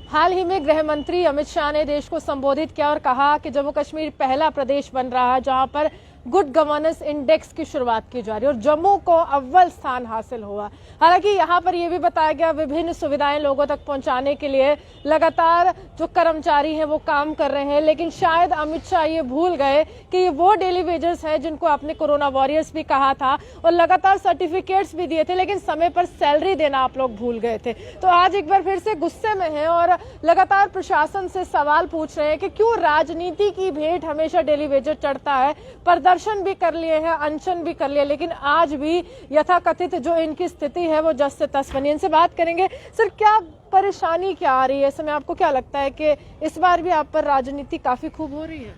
हाल ही में गृह मंत्री अमित शाह ने देश को संबोधित किया और कहा कि जम्मू कश्मीर पहला प्रदेश बन रहा है जहां पर गुड गवर्नेंस इंडेक्स की शुरुआत की जा रही है और जम्मू को अव्वल स्थान हासिल हुआ। हालांकि यहां पर यह भी बताया गया विभिन्न सुविधाएं लोगों तक पहुंचाने के लिए लगातार जो कर्मचारी हैं वो काम कर रहे हैं, लेकिन शायद अमित शाह ये भूल गए कि ये वो डेली वेजर्स है जिनको आपने कोरोना वॉरियर्स भी कहा था और लगातार सर्टिफिकेट्स भी दिए थे, लेकिन समय पर सैलरी देना आप लोग भूल गए थे। तो आज एक बार फिर से गुस्से में है और लगातार प्रशासन से सवाल पूछ रहे हैं कि क्यों राजनीति की भेंट हमेशा डेली वेजर चढ़ता है। प्रदर्शन भी कर लिए हैं, अनशन भी कर लिए, लेकिन आज भी यथाकथित जो इनकी स्थिति है वो जस से तस बनी। इनसे बात करेंगे। सर, क्या परेशानी क्या आ रही है? समय आपको क्या लगता है कि इस बार भी आप पर राजनीति काफी खूब हो रही है?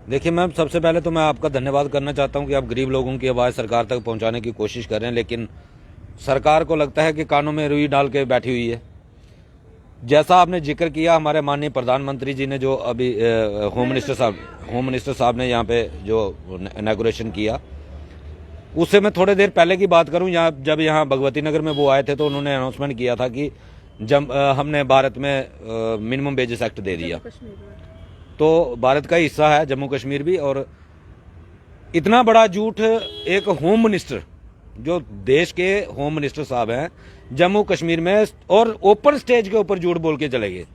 देखिए मैम, सबसे पहले तो मैं आपका धन्यवाद करना चाहता हूं कि आप गरीब लोगों की आवाज सरकार तक पहुंचाने की कोशिश कर रहे हैं, लेकिन सरकार को लगता है कि कानों में रुई डाल के बैठी हुई है। जैसा आपने जिक्र किया, हमारे माननीय प्रधानमंत्री जी ने जो अभी होम मिनिस्टर साहब ने यहाँ पे जो इनॉग्रेशन किया, उससे मैं थोड़ी देर पहले की बात करूं, जब यहाँ भगवती नगर में वो आए थे तो उन्होंने अनाउंसमेंट किया था कि जब हमने भारत में मिनिमम वेजेस एक्ट दे दिया, तो भारत का हिस्सा है जम्मू कश्मीर भी। और इतना बड़ा झूठ एक होम मिनिस्टर, जो देश के होम मिनिस्टर साहब हैं, जम्मू कश्मीर में और ओपन स्टेज के ऊपर झूठ बोल के चले गए।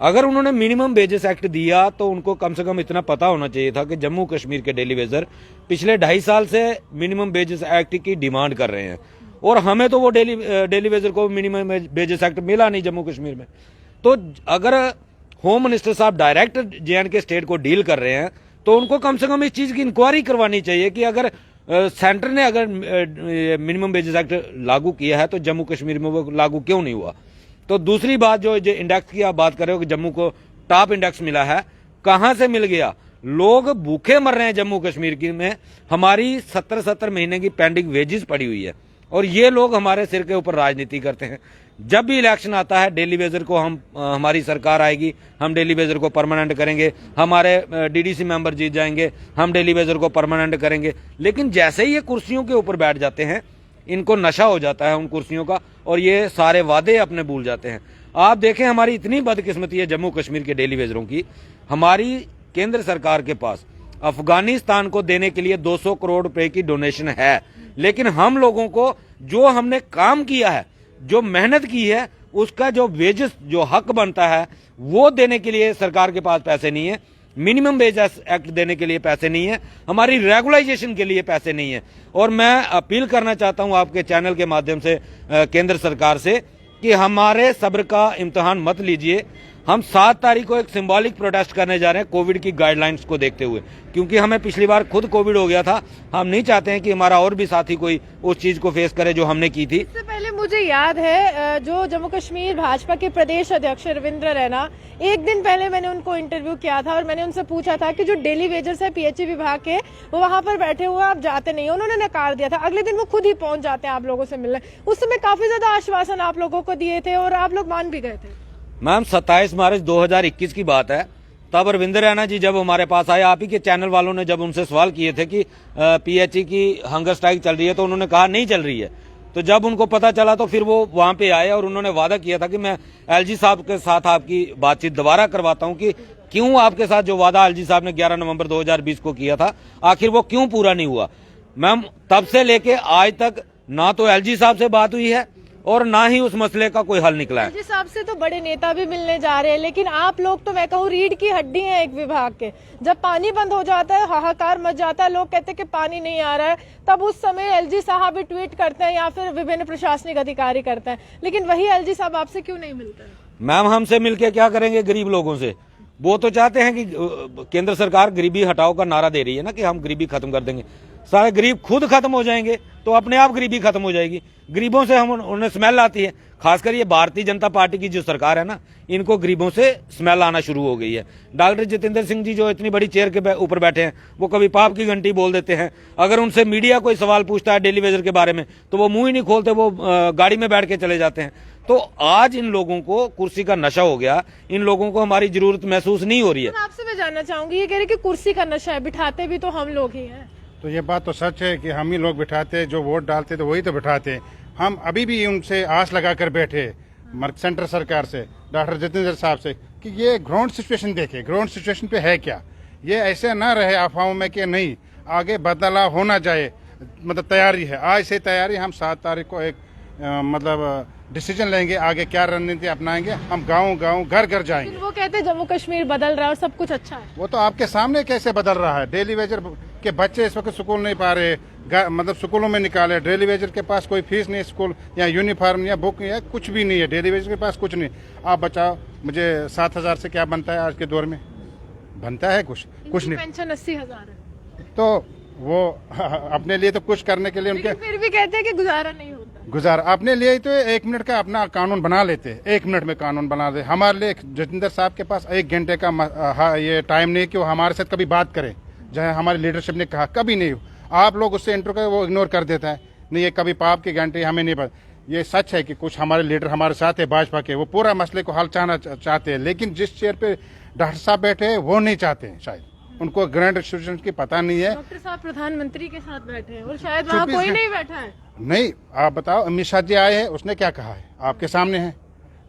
अगर उन्होंने मिनिमम वेजेस एक्ट दिया तो उनको कम से कम इतना पता होना चाहिए था कि जम्मू कश्मीर के डेली वेजर पिछले 2.5 साल से मिनिमम वेजेस एक्ट की डिमांड कर रहे हैं और हमें तो वो डेली वेजर को मिनिमम वेजेस एक्ट मिला नहीं जम्मू कश्मीर में। तो अगर होम मिनिस्टर साहब डायरेक्ट JNK स्टेट को डील कर रहे हैं तो उनको कम से कम इस चीज की इंक्वायरी करवानी चाहिए कि अगर सेंटर ने अगर मिनिमम वेजेस एक्ट लागू किया है तो जम्मू कश्मीर में वो लागू क्यों नहीं हुआ। तो दूसरी बात, जो इंडेक्स की आप बात कर रहे हो कि जम्मू को टॉप इंडेक्स मिला है, कहां से मिल गया? लोग भूखे मर रहे हैं जम्मू कश्मीर की में। हमारी 70 महीने की पेंडिंग वेजेस पड़ी हुई है और ये लोग हमारे सिर के ऊपर राजनीति करते हैं। जब भी इलेक्शन आता है, डेली वेजर को हमारी सरकार आएगी, हम डेली वेजर को परमानेंट करेंगे, हमारे DDC मेंबर जीत जाएंगे, हम डेली वेजर को परमानेंट करेंगे। लेकिन जैसे ही ये कुर्सियों के ऊपर बैठ जाते हैं, इनको नशा हो जाता है उन कुर्सियों का और ये सारे वादे अपने भूल जाते हैं। आप देखें, हमारी इतनी बदकिस्मती है जम्मू कश्मीर के डेली वेजरों की, हमारी केंद्र सरकार के पास अफगानिस्तान को देने के लिए 200 करोड़ रुपए की डोनेशन है, लेकिन हम लोगों को जो हमने काम किया है, जो मेहनत की है, उसका जो वेजेस, जो हक बनता है, वो देने के लिए सरकार के पास पैसे नहीं है। मिनिमम वेज एक्ट देने के लिए पैसे नहीं है, हमारी रेगुलाइजेशन के लिए पैसे नहीं है। और मैं अपील करना चाहता हूं आपके चैनल के माध्यम से केंद्र सरकार से कि हमारे सब्र का इम्तिहान मत लीजिए। हम 7 तारीख को एक सिंबॉलिक प्रोटेस्ट करने जा रहे हैं कोविड की गाइडलाइंस को देखते हुए, क्योंकि हमें पिछली बार खुद कोविड हो गया था। हम नहीं चाहते हैं कि हमारा और भी साथी कोई उस चीज को फेस करे जो हमने की थी। इससे पहले मुझे याद है जो जम्मू कश्मीर भाजपा के प्रदेश अध्यक्ष रविंद्र रैना, एक दिन पहले मैंने उनको इंटरव्यू किया था और मैंने उनसे पूछा था कि जो डेली वेजर्स है PHE विभाग के, वो वहां पर बैठे हुए आप जाते नहीं। उन्होंने नकार दिया था। अगले दिन वो खुद ही पहुंच जाते हैं आप लोगों से मिलने। उस समय काफी ज्यादा आश्वासन आप लोगों को दिए थे और आप लोग मान भी गए थे। मैम, 27 मार्च 2021 की बात है। तब रविंद्र रैना जी जब हमारे पास आए, आप ही के चैनल वालों ने जब उनसे सवाल किए थे कि PHE की हंगर स्ट्राइक चल रही है, तो उन्होंने कहा नहीं चल रही है। तो जब उनको पता चला तो फिर वो वहां पे आए और उन्होंने वादा किया था कि मैं LG साहब के साथ आपकी बातचीत दोबारा करवाता हूं कि क्यों आपके साथ जो वादा LG साहब ने 11 नवंबर 2020 को किया था, आखिर वो क्यों पूरा नहीं हुआ। मैम, तब से लेके आज तक ना तो LG साहब से बात हुई है और ना ही उस मसले का कोई हल निकला है। LG साहब से तो बड़े नेता भी मिलने जा रहे हैं, लेकिन आप लोग तो मैं कहूँ रीढ़ की हड्डी है एक विभाग के। जब पानी बंद हो जाता है, हाहाकार मच जाता है, लोग कहते हैं कि पानी नहीं आ रहा है, तब उस समय LG साहब भी ट्वीट करते हैं या फिर विभिन्न प्रशासनिक अधिकारी करते हैं, लेकिन वही LG साहब आपसे क्यों नहीं मिलते हैं? मैम, हमसे मिलके क्या करेंगे गरीब लोगों से? वो तो चाहते हैं कि केंद्र सरकार गरीबी हटाओ का नारा दे रही है ना, कि हम गरीबी खत्म कर देंगे। सारे गरीब खुद खत्म हो जाएंगे तो अपने आप गरीबी खत्म हो जाएगी। गरीबों से हम उन्हें स्मेल आती है, खासकर ये भारतीय जनता पार्टी की जो सरकार है ना, इनको गरीबों से स्मेल आना शुरू हो गई है। डॉक्टर जितेंद्र सिंह जी जो इतनी बड़ी चेयर के ऊपर बैठे हैं, वो कभी पाप की घंटी बोल देते हैं। अगर उनसे मीडिया कोई सवाल पूछता है डेली वेजर के बारे में तो वो मुंह ही नहीं खोलते, वो गाड़ी में बैठ के चले जाते हैं। तो आज इन लोगों को कुर्सी का नशा हो गया, इन लोगों को हमारी जरूरत महसूस नहीं हो रही है। आपसे मैं जानना चाहूंगी, ये कह रहे कि कुर्सी का नशा है, बिठाते भी तो हम लोग ही हैं। तो ये बात तो सच है कि हम ही लोग बिठाते, जो वोट डालते तो वही तो बिठाते। हम अभी भी उनसे आस लगा कर बैठे, सेंटर सरकार से, डॉक्टर जितेंद्र साहब से कि ये ग्राउंड सिचुएशन देखे, ग्राउंड सिचुएशन पे है क्या। ये ऐसे ना रहे अफवाहों में कि नहीं, आगे बदलाव होना चाहिए। मतलब तैयारी है, आज से तैयारी। हम 7 तारीख को एक मतलब डिसीजन लेंगे, आगे क्या रणनीति अपनाएंगे। हम गांव घर घर जाएंगे। लेकिन वो कहते हैं जम्मू कश्मीर बदल रहा है और सब कुछ अच्छा है। वो तो आपके सामने कैसे बदल रहा है। डेली वेजर के बच्चे इस वक्त स्कूल नहीं पा रहे, मतलब स्कूलों में निकाले। डेली वेजर के पास कोई फीस नहीं, स्कूल या यूनिफॉर्म या बुक या कुछ भी नहीं है। डेली वेजर के पास कुछ नहीं। आप बताओ मुझे 7,000 से क्या बनता है आज के दौर में? बनता है कुछ नहीं। पेंशन 80,000 है। तो वो अपने लिए तो कुछ करने के लिए उनके, फिर भी कहते हैं कि गुजारा नहीं होता। गुजारा अपने लिए तो 1 मिनट का अपना कानून बना लेते, 1 मिनट में कानून बना दे। हमारे लिए जितेंद्र साहब के पास 1 घंटे का ये टाइम नहीं कि वो हमारे साथ कभी बात करें, जहाँ हमारी लीडरशिप ने कहा कभी नहीं। आप लोग उससे इंटर कर वो इग्नोर कर देता है। नहीं, ये कभी पाप की घंटे हमें नहीं पता। ये सच है कि कुछ हमारे लीडर हमारे साथ है भाजपा के, वो पूरा मसले को हल चाहते हैं, लेकिन जिस चेयर पे डॉक्टर साहब बैठे हैं वो नहीं चाहते हैं। शायद उनको ग्रांड इंस्टीट्यूशन की पता नहीं है। डॉक्टर साहब प्रधानमंत्री के साथ बैठे हैं और शायद वहाँ कोई नहीं बैठा है। नहीं, आप बताओ, अमित शाह जी आए हैं, उसने क्या कहा है? आपके सामने है।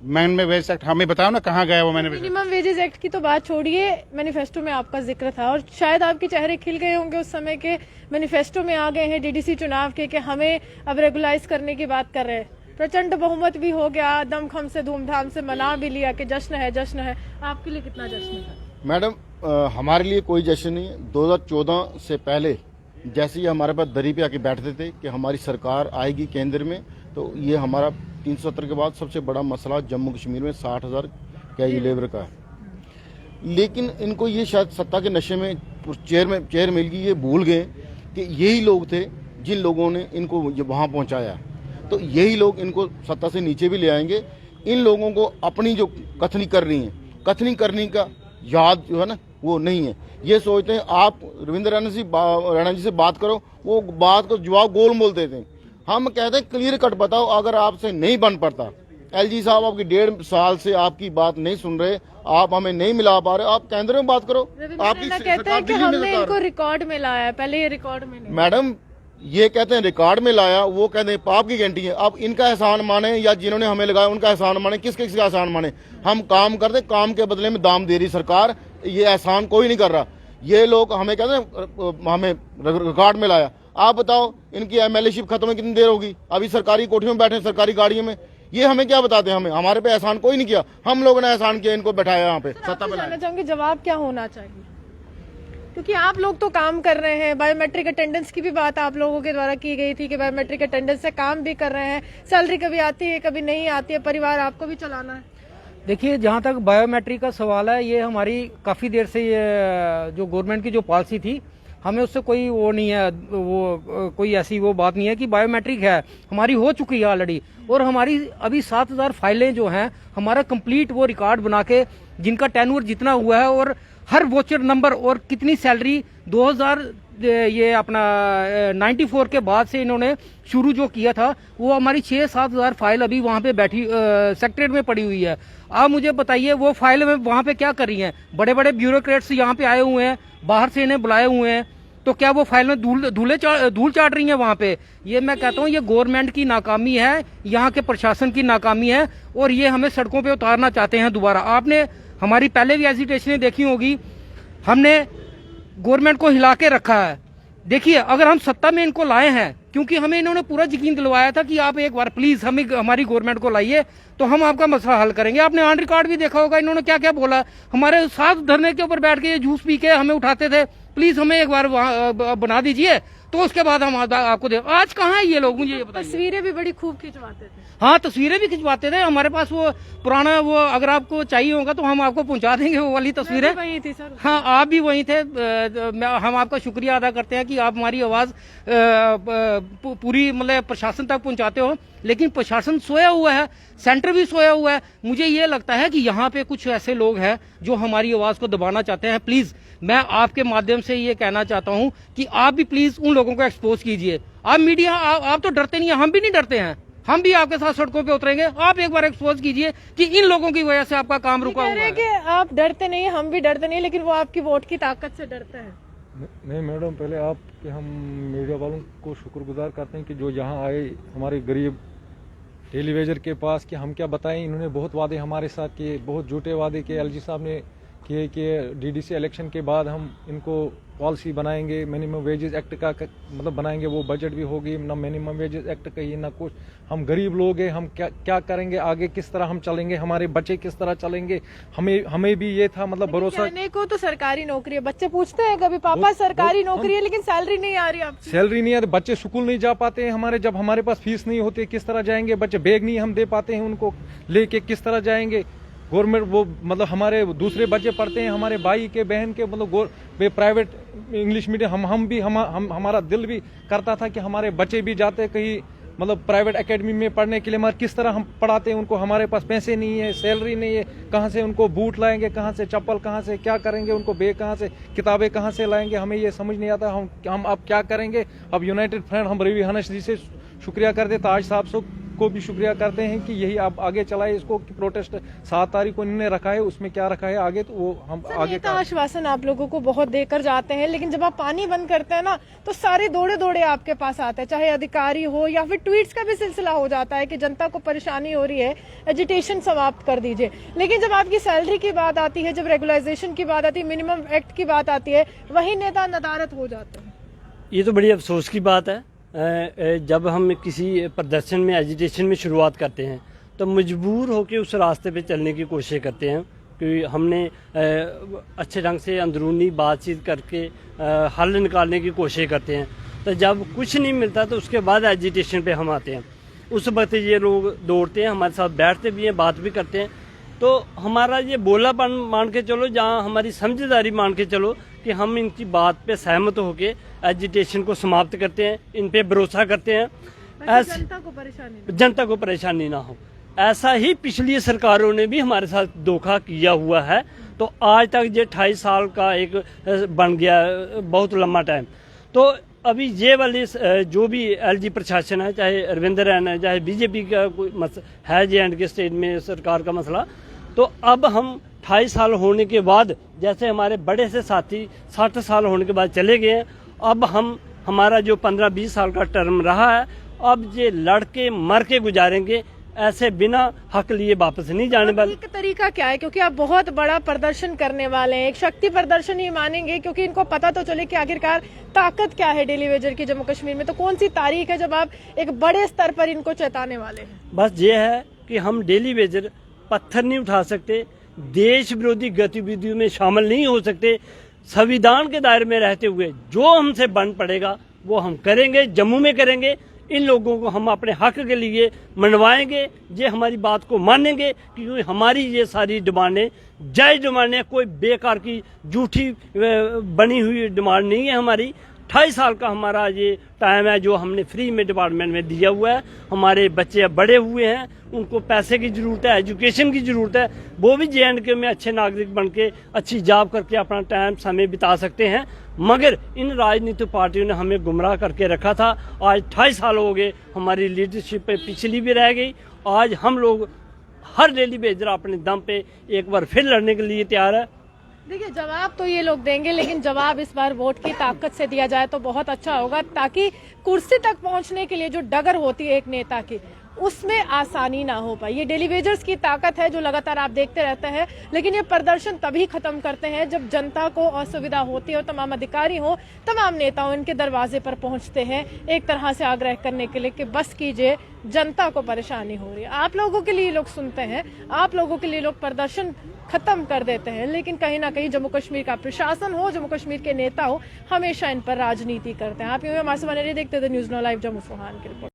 मिनिमम वेज एक्ट हमें बताओ ना, कहाँ गया वो? मैंने मिनिमम वेजेस एक्ट की तो बात छोड़िए, मैनिफेस्टो में आपका जिक्र था और शायद आपके चेहरे खिल गए होंगे उस समय के। मैनिफेस्टो में आ गए हैं डीडीसी चुनाव के कि हमें अब रेगुलाइज करने की बात कर रहे हैं। प्रचंड बहुमत भी हो गया, दमखम से धूमधाम से मना भी लिया कि जश्न है जश्न है। आपके लिए कितना जश्न था? मैडम, हमारे लिए कोई जश्न नहीं है। 2014 से पहले जैसे ही हमारे पास दरी पे आके बैठते थे कि हमारी सरकार आएगी केंद्र में, तो ये हमारा 370 के बाद सबसे बड़ा मसला जम्मू कश्मीर में 60,000 कैजुअल लेबर का है। लेकिन इनको ये शायद सत्ता के नशे में चेयर मिल गई, ये भूल गए कि यही लोग थे जिन लोगों ने इनको वहाँ पहुँचाया। तो यही लोग इनको सत्ता से नीचे भी ले आएंगे। इन लोगों को अपनी जो कथनी करने का याद जो है ना वो नहीं है। ये सोचते हैं आप रविंद्र रैना जी से बात करो, वो बात को जवाब गोल मोल देते हैं। हम कहते हैं क्लियर कट बताओ, अगर आपसे नहीं बन पड़ता, एलजी साहब आपकी 1.5 साल से आपकी बात नहीं सुन रहे, आप हमें नहीं मिला पा रहे, आप केंद्र में बात करो। आपकी कहते हैं कि हमने इनको रिकॉर्ड में लाया, पहले ये रिकॉर्ड में नहीं। मैडम, ये कहते हैं रिकॉर्ड में लाया, वो कहते हैं पाप की घंटी है। अब इनका एहसान माने या जिन्होंने हमें लगाया उनका एहसान माने, किसका एहसान माने? हम काम करते, काम के बदले में दाम दे रही सरकार, ये एहसान कोई नहीं कर रहा। ये लोग हमें कहते हैं हमें रिकॉर्ड में लाया। आप बताओ इनकी एमएलए-शिप खत्म में कितनी देर होगी? अभी सरकारी कोठियों में बैठे, सरकारी गाड़ियों में। ये हमें क्या बताते हैं? हमारे पे एहसान कोई नहीं किया, हम लोगों ने एहसान किया, इनको बैठाया यहाँ पे सत्ता पे। जानना चाहूंगी जवाब क्या होना चाहिए, क्योंकि आप लोग तो काम कर रहे हैं। बायोमेट्रिक अटेंडेंस की भी बात आप लोगों के द्वारा की गई थी कि बायोमेट्रिक अटेंडेंस से काम भी कर रहे हैं, सैलरी कभी आती है कभी नहीं आती है, परिवार आपको भी चलाना है। देखिए, जहाँ तक बायोमेट्रिक का सवाल है, ये हमारी काफ़ी देर से ये जो गवर्नमेंट की जो पॉलिसी थी, हमें उससे कोई वो नहीं है, वो कोई ऐसी वो बात नहीं है कि बायोमेट्रिक है, हमारी हो चुकी है ऑलरेडी। और हमारी अभी 7,000 फाइलें जो हैं, हमारा कंप्लीट वो रिकॉर्ड बना के जिनका टेन्योर जितना हुआ है और हर वोचर नंबर और कितनी सैलरी 2000 ये अपना 94 के बाद से इन्होंने शुरू जो किया था, वो हमारी 6-7 हज़ार फाइल अभी वहाँ पे बैठी सेक्रेटरीट में पड़ी हुई है। आप मुझे बताइए वो फाइल में वहाँ पे क्या कर रही हैं? बड़े बड़े ब्यूरोक्रेट्स यहाँ पे आए हुए हैं, बाहर से इन्हें बुलाए हुए हैं, तो क्या वो फाइल में धूल चाट रही है वहाँ पे? ये मैं कहता हूँ ये गवर्नमेंट की नाकामी है, यहाँ के प्रशासन की नाकामी है, और ये हमें सड़कों पे उतारना चाहते हैं दोबारा। आपने हमारी पहले भी एजिटेशनें देखी होगी, हमने गवर्नमेंट को हिला के रखा है। देखिए, अगर हम सत्ता में इनको लाए हैं, क्योंकि हमें इन्होंने पूरा यकीन दिलवाया था कि आप एक बार प्लीज हमें हमारी गवर्नमेंट को लाइए तो हम आपका मसला हल करेंगे। आपने ऑन रिकॉर्ड भी देखा होगा इन्होंने क्या क्या बोला। हमारे साथ धरने के ऊपर बैठ के ये जूस पी के हमें उठाते थे, प्लीज हमें एक बार बना दीजिए, तो उसके बाद हम आपको दे। आज कहाँ है ये लोग, मुझे ये बताइए। तस्वीरें भी बड़ी खूब खिंचवाते थे। हाँ, तस्वीरें भी खिंचवाते थे। हमारे पास वो पुराना, वो अगर आपको चाहिए होगा तो हम आपको पहुंचा देंगे वो वाली तस्वीरें। वही थी सर। हाँ, आप भी वहीं थे। हम आपका शुक्रिया अदा करते हैं कि आप हमारी आवाज पूरी मतलब प्रशासन तक पहुंचाते हो, लेकिन प्रशासन सोया हुआ है, सेंटर भी सोया हुआ है। मुझे ये लगता है कि यहाँ पे कुछ ऐसे लोग हैं जो हमारी आवाज को दबाना चाहते हैं। प्लीज मैं आपके माध्यम से ये कहना चाहता हूँ कि आप भी प्लीज उन लोगों को एक्सपोज कीजिए। आप मीडिया, आप तो डरते नहीं है, हम भी नहीं डरते हैं, हम भी आपके साथ सड़कों पे उतरेंगे। आप एक बार एक्सपोज कीजिए कि इन लोगों की वजह से आपका काम रुका हुआ है। कि आप डरते नहीं, हम भी डरते नहीं, लेकिन वो आपकी वोट की ताकत से डरते हैं। नहीं मैडम, पहले हम मीडिया वालों को शुक्रगुजार करते हैं कि जो यहाँ आए, हमारे गरीब डेली वेजर के पास कि हम क्या बताएं। इन्होंने बहुत वादे हमारे साथ किए, बहुत झूठे वादे किए एलजी साहब ने किए कि डीडीसी इलेक्शन के बाद हम इनको पॉलिसी बनाएंगे, मिनिमम वेजेस एक्ट का मतलब बनाएंगे। वो बजट भी होगी, ना मिनिमम वेजेस एक्ट कही ना कुछ। हम गरीब लोग हैं, हम क्या करेंगे आगे, किस तरह हम चलेंगे, हमारे बच्चे किस तरह चलेंगे। हमें भी ये था मतलब भरोसा। कहने को तो सरकारी नौकरी है, बच्चे पूछते हैं कभी पापा सरकारी नौकरी है लेकिन सैलरी नहीं आ रही आपकी। सैलरी नहीं आ रही, बच्चे स्कूल नहीं जा पाते हैं हमारे, जब हमारे पास फीस नहीं होती किस तरह जाएंगे बच्चे, बैग नहीं हम दे पाते हैं उनको लेके, किस तरह जाएंगे। गवर्नमेंट वो मतलब हमारे दूसरे बच्चे पढ़ते हैं, हमारे भाई के बहन के मतलब प्राइवेट इंग्लिश मीडियम, हमारा दिल भी करता था कि हमारे बच्चे भी जाते कहीं मतलब प्राइवेट एकेडमी में पढ़ने के लिए, मगर किस तरह हम पढ़ाते हैं उनको, हमारे पास पैसे नहीं है, सैलरी नहीं है, कहाँ से उनको बूट लाएंगे, कहाँ से चप्पल, कहाँ से क्या करेंगे, उनको बैग कहाँ से, किताबें कहाँ से लाएंगे, हमें ये समझ नहीं आता। हम अब क्या करेंगे। अब यूनाइटेड फ्रंट हम रवि हनस जी से शुक्रिया करते, ताज साहब को भी शुक्रिया करते हैं कि यही आप आगे चलाए इसको, कि प्रोटेस्ट 7 तारीख को इन्होंने रखा है, उसमें क्या रखा है आगे तो वो हम आगे का आश्वासन आप लोगों को बहुत देकर जाते हैं, लेकिन जब आप पानी बंद करते हैं ना तो सारे दौड़े आपके पास आते हैं, चाहे अधिकारी हो या फिर ट्वीट्स का भी सिलसिला हो जाता है कि जनता को परेशानी हो रही है, एजिटेशन समाप्त कर दीजिए। लेकिन जब आपकी सैलरी की बात आती है, जब रेगुलाइजेशन की बात आती है, मिनिमम एक्ट की बात आती है, वही नेता नदारत हो जाते हैं। ये तो बड़ी अफसोस की बात है। जब हम किसी प्रदर्शन में, एजिटेशन में शुरुआत करते हैं तो मजबूर होकर उस रास्ते पे चलने की कोशिश करते हैं कि हमने अच्छे ढंग से अंदरूनी बातचीत करके हल निकालने की कोशिश करते हैं। तो जब कुछ नहीं मिलता तो उसके बाद एजिटेशन पे हम आते हैं। उस वक्त ये लोग दौड़ते हैं, हमारे साथ बैठते भी हैं, बात भी करते हैं। तो हमारा ये बोलापन मान के चलो, जहाँ हमारी समझदारी मान के चलो कि हम इनकी बात पे सहमत होके एजिटेशन को समाप्त करते हैं, इन पे भरोसा करते हैं, जनता को परेशानी ना हो। ऐसा ही पिछली सरकारों ने भी हमारे साथ धोखा किया हुआ है। तो आज तक ये 28 साल का एक बन गया, बहुत लंबा टाइम। तो अभी ये वाली जो भी एलजी प्रशासन है, चाहे रविंदर रैन है, चाहे बीजेपी का कोई है J&K स्टेट में सरकार का मसला, तो अब हम 28 साल होने के बाद, जैसे हमारे बड़े से साथी 60 साल होने के बाद चले गए हैं, अब हमारा जो 15-20 साल का टर्म रहा है, अब ये लड़के मर के गुजारेंगे, ऐसे बिना हक लिए वापस नहीं जाने वाले। तरीका क्या है, क्योंकि आप बहुत बड़ा प्रदर्शन करने वाले हैं, एक शक्ति प्रदर्शन ही मानेंगे, क्योंकि इनको पता तो चले कि आखिरकार ताकत क्या है डेली वेजर की जम्मू कश्मीर में। तो कौन सी तारीख है जब आप एक बड़े स्तर पर इनको चेताने वाले हैं? बस ये है कि हम डेली वेजर पत्थर नहीं उठा सकते, देश विरोधी गतिविधियों में शामिल नहीं हो सकते। संविधान के दायरे में रहते हुए जो हमसे बन पड़ेगा वो हम करेंगे, जम्मू में करेंगे। इन लोगों को हम अपने हक के लिए मनवाएंगे, ये हमारी बात को मानेंगे, क्योंकि हमारी ये सारी डिमांडें जायज़ डिमांडें, कोई बेकार की झूठी बनी हुई डिमांड नहीं है हमारी। 28 साल का हमारा ये टाइम है जो हमने फ्री में डिपार्टमेंट में दिया हुआ है। हमारे बच्चे अब बड़े हुए हैं, उनको पैसे की ज़रूरत है, एजुकेशन की ज़रूरत है, वो भी J&K में अच्छे नागरिक बन के अच्छी जॉब करके अपना टाइम समय बिता सकते हैं। मगर इन राजनीतिक पार्टियों ने हमें गुमराह करके रखा था। आज 28 साल हो गए, हमारी लीडरशिप पे पिछली भी रह गई। आज हम लोग हर डेली वेजर अपने दम पे एक बार फिर लड़ने के लिए तैयार है। देखिए, जवाब तो ये लोग देंगे, लेकिन जवाब इस बार वोट की ताकत से दिया जाए तो बहुत अच्छा होगा, ताकि कुर्सी तक पहुंचने के लिए जो डगर होती है एक नेता की, उसमें आसानी ना हो पाए। ये डेली वेजर्स की ताकत है जो लगातार आप देखते रहते हैं, लेकिन ये प्रदर्शन तभी खत्म करते हैं जब जनता को असुविधा होती है और तमाम अधिकारी हो, तमाम नेताओं इनके दरवाजे पर पहुंचते हैं एक तरह से आग्रह करने के लिए कि बस कीजिए, जनता को परेशानी हो रही है। आप लोगों के लिए लोग सुनते हैं, आप लोगों के लिए लोग प्रदर्शन खत्म कर देते हैं, लेकिन कहीं ना कहीं जम्मू कश्मीर का प्रशासन हो, जम्मू कश्मीर के नेता हो, हमेशा इन पर राजनीति करते हैं। आप यूं हमारे से बने रहिए, देखते थे न्यूज़ 9 लाइव जम्मू। फरहान की रिपोर्ट।